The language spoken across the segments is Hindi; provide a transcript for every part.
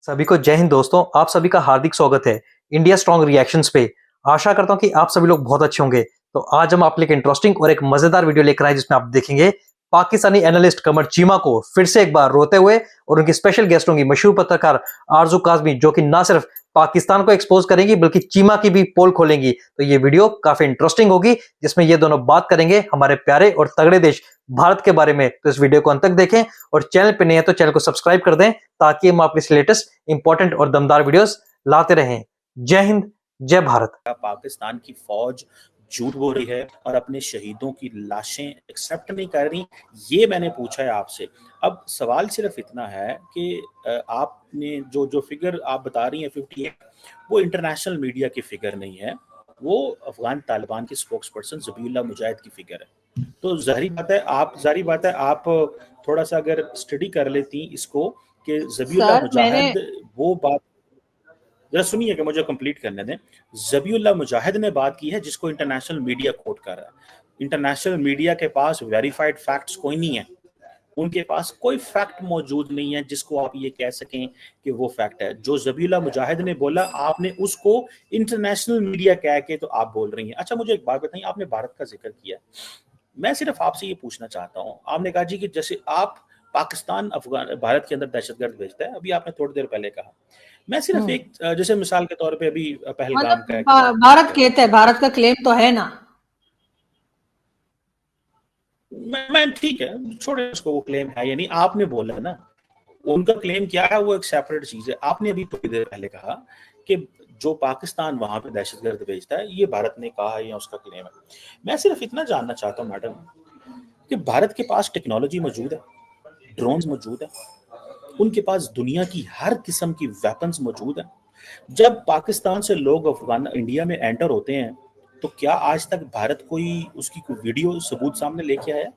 सभी को जय हिंद दोस्तों। आप सभी का हार्दिक स्वागत है इंडिया स्ट्रॉन्ग रिएक्शंस पे। आशा करता हूं कि आप सभी लोग बहुत अच्छे होंगे। तो आज हम आपके लिए एक इंटरेस्टिंग और एक मजेदार वीडियो लेकर आए जिसमें आप देखेंगे पाकिस्तानी एनालिस्ट कमर चीमा को फिर से एक बार रोते हुए, और उनकी स्पेशल गेस्ट होंगी मशहूर पत्रकार आरजू काजमी, जो कि ना सिर्फ पाकिस्तान को एक्सपोज करेंगी बल्कि चीमा की भी पोल खोलेंगी। तो ये वीडियो काफी इंटरेस्टिंग होगी जिसमें ये दोनों बात करेंगे हमारे प्यारे और तगड़े देश भारत के बारे में। तो इस वीडियो को अंत तक देखें और चैनल पे नए हैं तो चैनल को सब्सक्राइब कर दें ताकि हम आपके लेटेस्ट इंपॉर्टेंट और दमदार वीडियोस लाते रहें। जय हिंद, जय भारत। पाकिस्तान की फौज झूठ बोल रही है और अपने शहीदों की लाशें एक्सेप्ट नहीं कर रही, ये मैंने पूछा है आपसे। अब सवाल सिर्फ इतना है कि आपने जो जो फिगर आप बता रही हैं 58, वो इंटरनेशनल मीडिया की फिगर नहीं है, वो अफगान तालिबान की स्पोक्स पर्सन ज़बीहुल्लाह मुजाहिद की फिगर है। तो जाहिर बात है आप थोड़ा सा अगर स्टडी कर लेती इसको कि ज़बीहुल्लाह मुजाहिद वो बात, जरा सुनिए कि मुझे कंप्लीट करने दें। ज़बीहुल्लाह मुजाहिद ने बात की है जिसको इंटरनेशनल मीडिया कोट कर रहा है। इंटरनेशनल मीडिया के पास वेरीफाइड फैक्ट्स कोई नहीं है, उनके पास कोई फैक्ट मौजूद नहीं है जिसको आप ये कह सकें कि वो फैक्ट है। जो ज़बीहुल्लाह मुजाहिद ने बोला आपने उसको इंटरनेशनल मीडिया कह के तो आप बोल रही हैं। अच्छा मुझे एक बात बताइए, आपने भारत का जिक्र किया, मैं सिर्फ आपसे ये पूछना चाहता हूँ, आपने कहा जी कि जैसे आप पाकिस्तान अफगान भारत के अंदर दहशतगर्द भेजता है, अभी आपने थोड़ी देर पहले कहा, मैं सिर्फ एक जैसे मिसाल के तौर पे अभी पहलगाम का भारत कहते हैं, भारत का क्लेम तो है ना, मैं ठीक है छोड़े उसको, वो क्लेम है या नहीं आपने बोला ना, उनका क्लेम क्या है वो एक सेपरेट चीज है। आपने अभी थोड़ी देर पहले कहा कि जो पाकिस्तान वहां पे दहशतगर्द भेजता है ये भारत ने कहा है या उसका क्लेम है। मैं सिर्फ इतना जानना चाहता हूँ मैडम कि भारत के पास टेक्नोलॉजी मौजूद है, ड्रोन्स मौजूद है, उनके पास दुनिया की हर किस्म की वेपन्स मौजूद है। जब पाकिस्तान से लोग अफगान इंडिया में एंटर होते हैं तो क्या आज तक भारत कोई उसकी कोई वीडियो सबूत सामने लेके आया?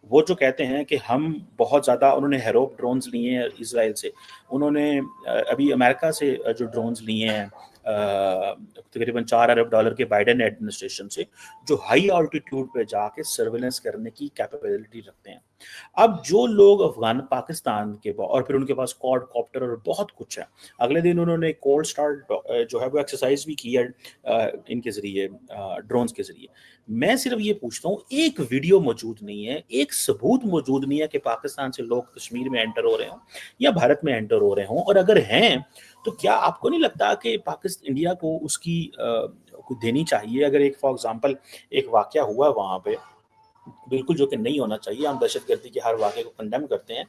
वो जो कहते हैं कि हम बहुत ज़्यादा, उन्होंने हेरोप ड्रोन्स लिए हैं इजराइल से, उन्होंने अभी अमेरिका से जो ड्रोन्स लिए हैं तकरीबन $4 अरब के बाइडेन एडमिनिस्ट्रेशन से, जो हाई ऑल्टीट्यूड पे जाके सर्वेलेंस करने की कैपेबिलिटी रखते हैं। अब जो लोग अफगान पाकिस्तान के और फिर उनके पास क्वाड कॉप्टर और बहुत कुछ है, अगले दिन उन्होंने कोल्ड स्टार्ट जो है वो एक्सरसाइज भी की है इनके ज़रिए, ड्रोन्स के ज़रिए। मैं सिर्फ ये पूछता हूँ, एक वीडियो मौजूद नहीं है, एक सबूत मौजूद नहीं है कि पाकिस्तान से लोग कश्मीर में एंटर हो रहे हों या भारत में एंटर हो रहे हों, और अगर हैं तो क्या आपको नहीं लगता कि पाकिस्तान इंडिया को उसकी कुछ देनी चाहिए? अगर एक फॉर एग्जांपल एक वाकया हुआ वहाँ पे, बिल्कुल जो कि नहीं होना चाहिए, हम दहशतगर्दी के हर वाकये को कंडेम करते हैं,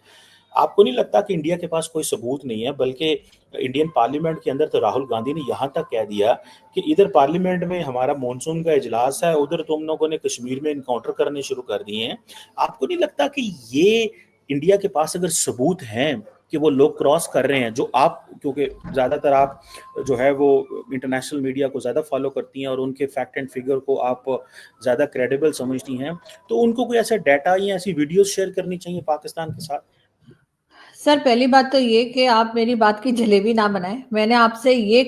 आपको नहीं लगता कि इंडिया के पास कोई सबूत नहीं है? बल्कि इंडियन पार्लियामेंट के अंदर तो राहुल गांधी ने यहाँ तक कह दिया कि इधर पार्लियामेंट में हमारा मॉनसून का इजलास है, उधर तुम लोगों ने कश्मीर में इनकाउंटर करने शुरू कर दिए हैं। आपको नहीं लगता कि ये इंडिया के पास अगर सबूत हैं कि वो लोग क्रॉस कर रहे हैं, जो आप, क्योंकि ज़्यादातर आप जो है वो इंटरनेशनल मीडिया को ज़्यादा फॉलो करती हैं और उनके फैक्ट एंड फिगर को आप ज़्यादा क्रेडिबल समझती हैं, तो उनको कोई ऐसा डाटा या ऐसी वीडियोस शेयर करनी चाहिए पाकिस्तान के साथ? सर पहली बात तो ये कि आप मेरी बात की जलेबी ना बनाएं। मैंने आपसे ये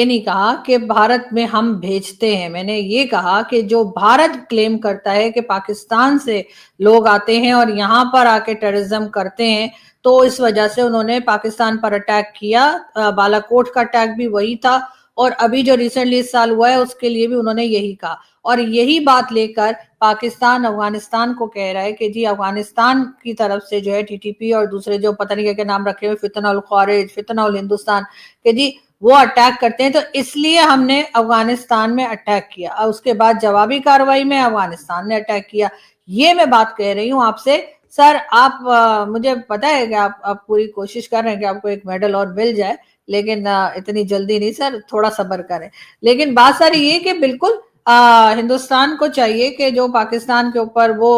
नहीं कहा कि भारत में हम भेजते हैं। मैंने ये कहा कि जो भारत क्लेम करता है कि पाकिस्तान से लोग आते हैं और यहाँ पर आके टेररिज्म करते हैं, तो इस वजह से उन्होंने पाकिस्तान पर अटैक किया। बालाकोट का अटैक भी वही था, और अभी जो रिसेंटली इस साल हुआ है उसके लिए भी उन्होंने यही कहा, और यही बात लेकर पाकिस्तान अफगानिस्तान को कह रहा है कि जी अफगानिस्तान की तरफ से जो है टीटीपी और दूसरे जो पता नहीं क्या क्या नाम रखे हुए, फितना खारिज, फितना हिंदुस्तान, के जी वो अटैक करते हैं, तो इसलिए हमने अफगानिस्तान में अटैक किया। और उसके बाद जवाबी कार्रवाई में अफगानिस्तान ने अटैक किया। ये मैं बात कह रही हूँ आपसे। सर आप मुझे पता है कि आप पूरी कोशिश कर रहे हैं कि आपको एक मेडल और मिल जाए, लेकिन इतनी जल्दी नहीं सर, थोड़ा सब्र करें। लेकिन बात सर ये कि बिल्कुल हिंदुस्तान को चाहिए कि जो पाकिस्तान के ऊपर वो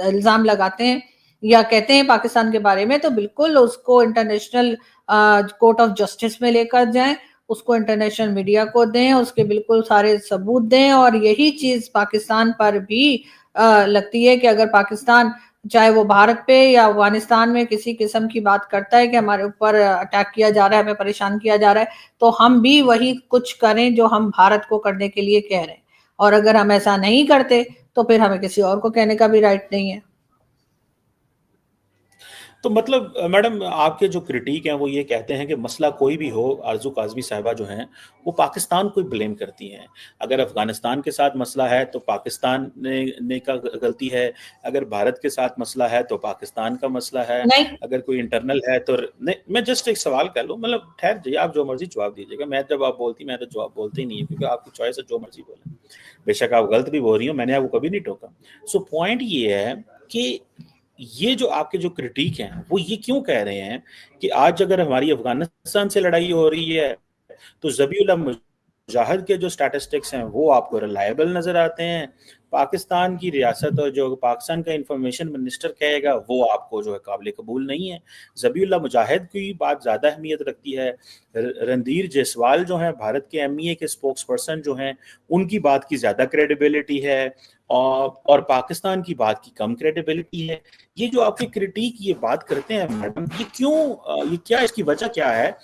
इल्जाम लगाते हैं या कहते हैं पाकिस्तान के बारे में, तो बिल्कुल उसको इंटरनेशनल कोर्ट ऑफ जस्टिस में लेकर जाएं, उसको इंटरनेशनल मीडिया को दें, उसके बिल्कुल सारे सबूत दें। और यही चीज पाकिस्तान पर भी लगती है कि अगर पाकिस्तान चाहे वो भारत पे या अफगानिस्तान में किसी किस्म की बात करता है कि हमारे ऊपर अटैक किया जा रहा है, हमें परेशान किया जा रहा है, तो हम भी वही कुछ करें जो हम भारत को करने के लिए कह रहे हैं। और अगर हम ऐसा नहीं करते तो फिर हमें किसी और को कहने का भी राइट नहीं है। तो मतलब मैडम आपके जो क्रिटिक हैं वो ये कहते हैं कि मसला कोई भी हो, आरज़ू काज़मी साहिबा जो हैं, वो पाकिस्तान को ब्लेम करती हैं। अगर अफ़गानिस्तान के साथ मसला है तो पाकिस्तान ने का गलती है, अगर भारत के साथ मसला है तो पाकिस्तान का मसला है, नहीं, अगर कोई इंटरनल है तो नहीं, मैं जस्ट एक सवाल कर लूँ, मतलब ठहर जाइए, आप जो मर्ज़ी जवाब दीजिएगा। मैं जब आप बोलती मैं तो जवाब बोलते ही नहीं है, क्योंकि आपकी चॉइस है, जो मर्ज़ी बोलें। बेशक आप गलत भी बोल रही हो, मैंने आपको कभी नहीं टोका। सो पॉइंट ये है कि ये जो आपके जो क्रिटिक हैं वो ये क्यों कह रहे हैं कि आज अगर हमारी अफगानिस्तान से लड़ाई हो रही है तो ज़बीउल्लाह मुजाहिद के जो स्टैटिस्टिक्स हैं वो आपको रिलायबल नजर आते हैं, पाकिस्तान की रियासत और जो पाकिस्तान का इंफॉर्मेशन मिनिस्टर कहेगा वो आपको जो है काबिल कबूल नहीं है। ज़बीउल्लाह मुजाहिद की बात ज़्यादा अहमियत रखती है। रणधीर जायसवाल जो हैं भारत के एमईए के स्पोक्स पर्सन जो हैं, उनकी बात की ज़्यादा क्रेडिबिलिटी है और पाकिस्तान की बात की कम क्रेडिबिलिटी है। ये जो आपके क्रिटिक ये बात करते हैं मैडम, ये क्यों, ये क्या, इसकी वजह क्या है?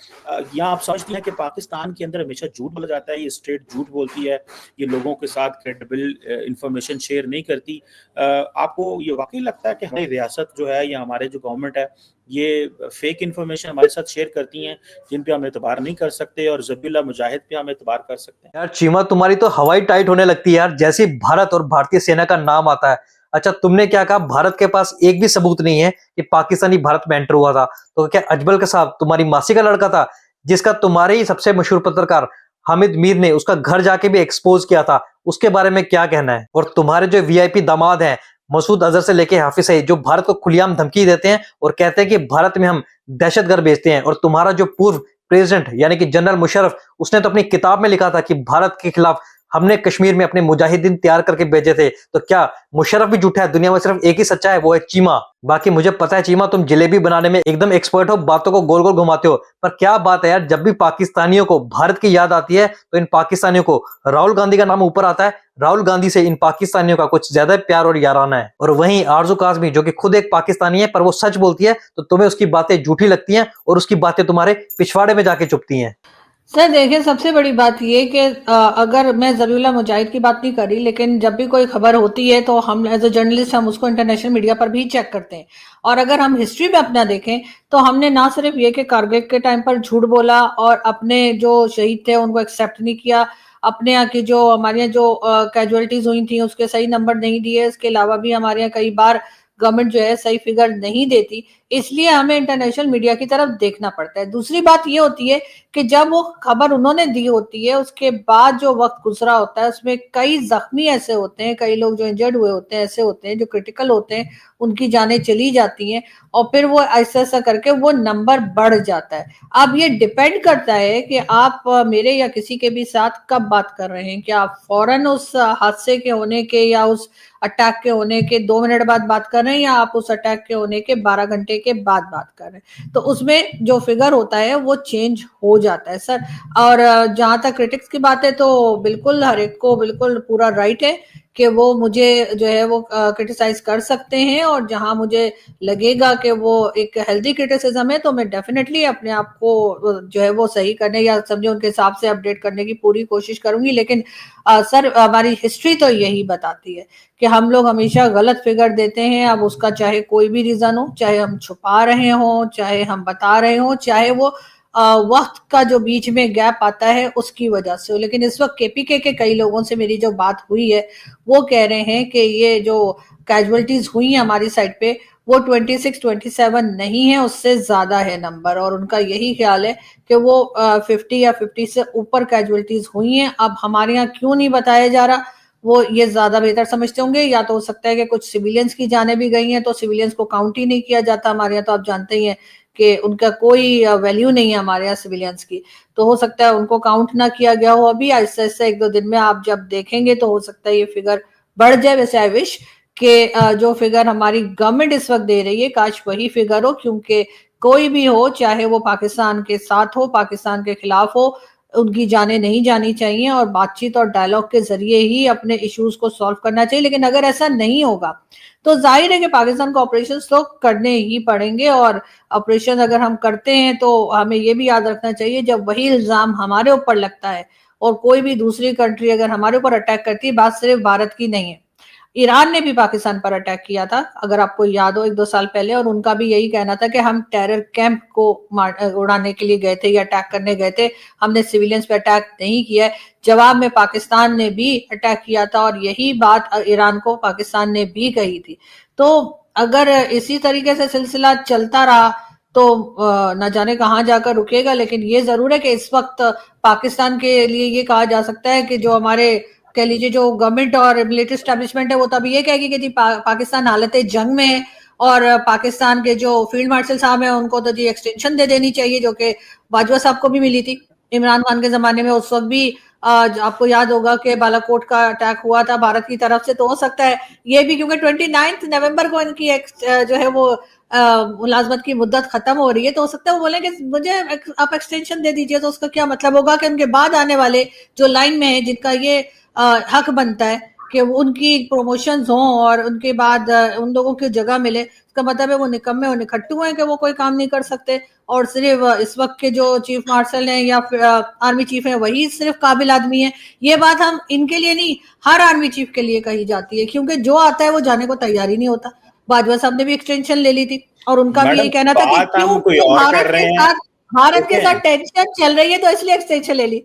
या आप समझती हैं कि पाकिस्तान के अंदर हमेशा झूठ बोला जाता है, ये स्टेट झूठ बोलती है, ये लोगों के साथ क्रेडिबल इंफॉर्मेशन शेयर नहीं करती? आपको ये वाकई लगता है कि हमारी रियासत जो है या हमारे जो गवर्नमेंट है ये फेक इंफॉर्मेशन हमारे साथ शेयर करती हैं, जिन पे हम एतबार नहीं कर सकते, और ज़बीउल्लाह मुजाहिद पे हम एतबार कर सकते हैं? यार चीमा, तुम्हारी तो हवाई टाइट होने लगती है यार, जैसे ही भारत और भारतीय सेना का नाम आता है। अच्छा, तुमने क्या कहा, भारत के पास एक भी सबूत नहीं है कि पाकिस्तानी भारत में एंटर हुआ था। तो क्या अजमल कसाब तुम्हारी मासी का लड़का था, जिसका तुम्हारे ही सबसे मशहूर पत्रकार हामिद मीर ने उसका घर जाके भी एक्सपोज किया था? उसके बारे में क्या कहना है? और तुम्हारे जो वीआईपी दामाद हैं मसूद अजहर से लेके हाफिज सईद, जो भारत को खुलेआम धमकी देते हैं और कहते हैं कि भारत में हम दहशतगर्द भेजते हैं, और तुम्हारा जो पूर्व प्रेसिडेंट यानी कि जनरल मुशर्रफ, उसने तो अपनी किताब में लिखा था कि भारत के खिलाफ हमने कश्मीर में अपने मुजाहिदीन तैयार करके भेजे थे। तो क्या मुशर्रफ भी झूठा है? दुनिया में सिर्फ एक ही सच्चा है, वो है चीमा। बाकी मुझे पता है चीमा, तुम जलेबी बनाने में एकदम एक्सपर्ट हो, बातों को गोल गोल घुमाते हो। पर क्या बात है यार, जब भी पाकिस्तानियों को भारत की याद आती है तो इन पाकिस्तानियों को राहुल गांधी का नाम ऊपर आता है। राहुल गांधी से इन पाकिस्तानियों का कुछ ज्यादा प्यार और याराना है। और वहीं आरजू काज़मी, जो कि खुद एक पाकिस्तानी है पर वो सच बोलती है, तो तुम्हें उसकी बातें झूठी लगती हैं और उसकी बातें तुम्हारे पिछवाड़े में जाके चुभती हैं। सर देखिए, सबसे बड़ी बात ये कि अगर मैं ज़बीउल्लाह मुजाहिद की बात नहीं करी, लेकिन जब भी कोई खबर होती है तो हम एज अ जर्नलिस्ट हम उसको इंटरनेशनल मीडिया पर भी चेक करते हैं। और अगर हम हिस्ट्री में अपना देखें तो हमने ना सिर्फ ये कि कारगिल के टाइम पर झूठ बोला और अपने जो शहीद थे उनको एक्सेप्ट नहीं किया, अपने यहाँ की जो हमारे यहाँ जो कैजुअलिटीज हुई थी उसके सही नंबर नहीं दिए, इसके अलावा भी हमारे यहाँ कई बार गवर्नमेंट जो है सही फिगर नहीं देती, इसलिए हमें इंटरनेशनल मीडिया की तरफ देखना पड़ता है। दूसरी बात ये होती है कि जब वो खबर उन्होंने दी होती है उसके बाद जो वक्त गुजरा होता है उसमें कई जख्मी ऐसे होते हैं, कई लोग जो इंजर्ड हुए होते हैं ऐसे होते हैं जो क्रिटिकल होते हैं, उनकी जानें चली जाती हैं और फिर वो ऐसा ऐसा करके वो नंबर बढ़ जाता है। अब ये डिपेंड करता है कि आप मेरे या किसी के भी साथ कब बात कर रहे हैं, क्या आप फौरन उस हादसे के होने के या उस अटैक के होने के 2 मिनट बाद बात कर रहे हैं, या आप उस अटैक के होने के 12 घंटे के बाद बात कर रहे हैं, तो उसमें जो फिगर होता है वो चेंज हो जाता है सर। और जहां तक क्रिटिक्स की बात है तो बिल्कुल हर एक को बिल्कुल पूरा राइट है कि वो मुझे जो है वो क्रिटिसाइज कर सकते हैं, और जहां मुझे लगेगा कि वो एक हेल्दी क्रिटिसिज्म है तो मैं डेफिनेटली अपने आप को जो है वो सही करने या समझे उनके हिसाब से अपडेट करने की पूरी कोशिश करूंगी। लेकिन सर हमारी हिस्ट्री तो यही बताती है कि हम लोग हमेशा गलत फिगर देते हैं। अब उसका चाहे कोई भी रीजन हो, चाहे हम छुपा रहे हो, चाहे हम बता रहे हो, चाहे वो वक्त का जो बीच में गैप आता है उसकी वजह से हो। लेकिन इस वक्त केपीके के कई लोगों से मेरी जो बात हुई है वो कह रहे हैं कि ये जो कैजुअलिटीज हुई है हमारी साइड पे वो 26-27 नहीं है, उससे ज्यादा है नंबर, और उनका यही ख्याल है कि वो 50 या 50 से ऊपर कैजुअलिटीज हुई हैं। अब हमारे यहाँ क्यों नहीं बताया जा रहा, वो ये ज्यादा बेहतर समझते होंगे, या तो हो सकता है कि कुछ सिविलियंस की जाने भी गई हैं तो सिविलियंस को काउंट ही नहीं किया जाता हमारे यहाँ, तो आप जानते ही हैं कि उनका कोई वैल्यू नहीं है हमारे यहाँ सिविलियंस की, तो हो सकता है उनको काउंट ना किया गया हो। अभी ऐसे ऐसे 1-2 दिन में आप जब देखेंगे तो हो सकता है ये फिगर बढ़ जाए। वैसे आई विश कि जो फिगर हमारी गवर्नमेंट इस वक्त दे रही है काश वही फिगर हो, क्योंकि कोई भी हो, चाहे वो पाकिस्तान के साथ हो, पाकिस्तान के खिलाफ हो, उनकी जाने नहीं जानी चाहिए और बातचीत और डायलॉग के जरिए ही अपने इश्यूज को सॉल्व करना चाहिए। लेकिन अगर ऐसा नहीं होगा तो जाहिर है कि पाकिस्तान को ऑपरेशन तो करने ही पड़ेंगे, और ऑपरेशन अगर हम करते हैं तो हमें ये भी याद रखना चाहिए जब वही इल्जाम हमारे ऊपर लगता है और कोई भी दूसरी कंट्री अगर हमारे ऊपर अटैक करती है, बात सिर्फ भारत की नहीं है। ईरान ने भी पाकिस्तान पर अटैक किया था, अगर आपको याद हो 1-2 साल पहले, और उनका भी यही कहना था कि हम टेरर कैंप को उड़ाने के लिए गए थे या अटैक करने गए थे, हमने सिविलियंस पे अटैक नहीं किया है। जवाब में पाकिस्तान ने भी अटैक किया था और यही बात ईरान को पाकिस्तान ने भी कही थी। तो अगर इसी तरीके से सिलसिला चलता रहा तो न जाने कहाँ जाकर रुकेगा, लेकिन ये जरूर है कि इस वक्त पाकिस्तान के लिए ये कहा जा सकता है कि जो हमारे कह लीजिए जो गवर्नमेंट और मिलिट्री एस्टेब्लिशमेंट है वो तब ये कहेगी कि जी पाकिस्तान हालत जंग में है और पाकिस्तान के जो फील्ड मार्शल साहब हैं उनको तो जी एक्सटेंशन दे देनी चाहिए, जो कि बाजवा साहब को भी मिली थी इमरान खान के जमाने में। उस वक्त भी आपको याद होगा कि बालाकोट का अटैक हुआ था भारत की तरफ से, तो हो सकता है ये भी, क्योंकि 29 नवंबर को इनकी जो है वो मुलाजमत की मुद्दत खत्म हो रही है, तो हो सकता है वो बोले कि मुझे आप एक्सटेंशन दे दीजिए। तो उसका क्या मतलब होगा कि उनके बाद आने वाले जो लाइन में है जिनका ये हक बनता है कि उनकी प्रमोशंस हों और उनके बाद उन लोगों की जगह मिले, इसका मतलब है वो निकम्मे और निखट्टू हैं कि वो कोई काम नहीं कर सकते और सिर्फ इस वक्त के जो चीफ मार्शल हैं या फिर आर्मी चीफ हैं वही सिर्फ काबिल आदमी है। ये बात हम इनके लिए नहीं, हर आर्मी चीफ के लिए कही जाती है, क्योंकि जो आता है वो जाने को तैयार ही नहीं होता। बाजवा साहब ने भी एक्सटेंशन ले ली थी और उनका भी ये कहना था कि क्यों भारत के साथ टेंशन चल रही है तो इसलिए एक्सटेंशन ले ली।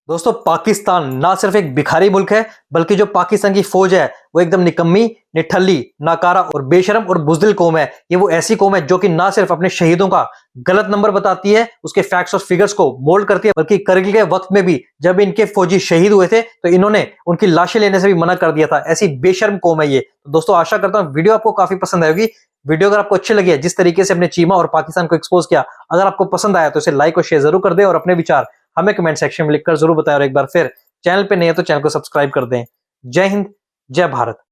दोस्तों, पाकिस्तान ना सिर्फ एक भिखारी मुल्क है, बल्कि जो पाकिस्तान की फौज है वो एकदम निकम्मी, निठल्ली, नाकारा और बेशरम और बुज़दिल कौम है। ये वो ऐसी कौम है जो कि ना सिर्फ अपने शहीदों का गलत नंबर बताती है, उसके फैक्ट्स और फिगर्स को मोल्ड करती है, बल्कि करगिल के वक्त में भी जब इनके फौजी शहीद हुए थे तो इन्होंने उनकी लाशें लेने से भी मना कर दिया था। ऐसी बेशर्म कौम है ये। तो दोस्तों, आशा करता हूं वीडियो आपको काफी पसंद आएगी। वीडियो अगर आपको अच्छी लगी है, जिस तरीके से अपने चीमा और पाकिस्तान को एक्सपोज किया, अगर आपको पसंद आया तो इसे लाइक और शेयर जरूर कर दें और अपने विचार हमें कमेंट सेक्शन में लिखकर जरूर बताएं। और एक बार फिर चैनल पे नहीं है तो चैनल को सब्सक्राइब कर दें। जय हिंद, जय भारत।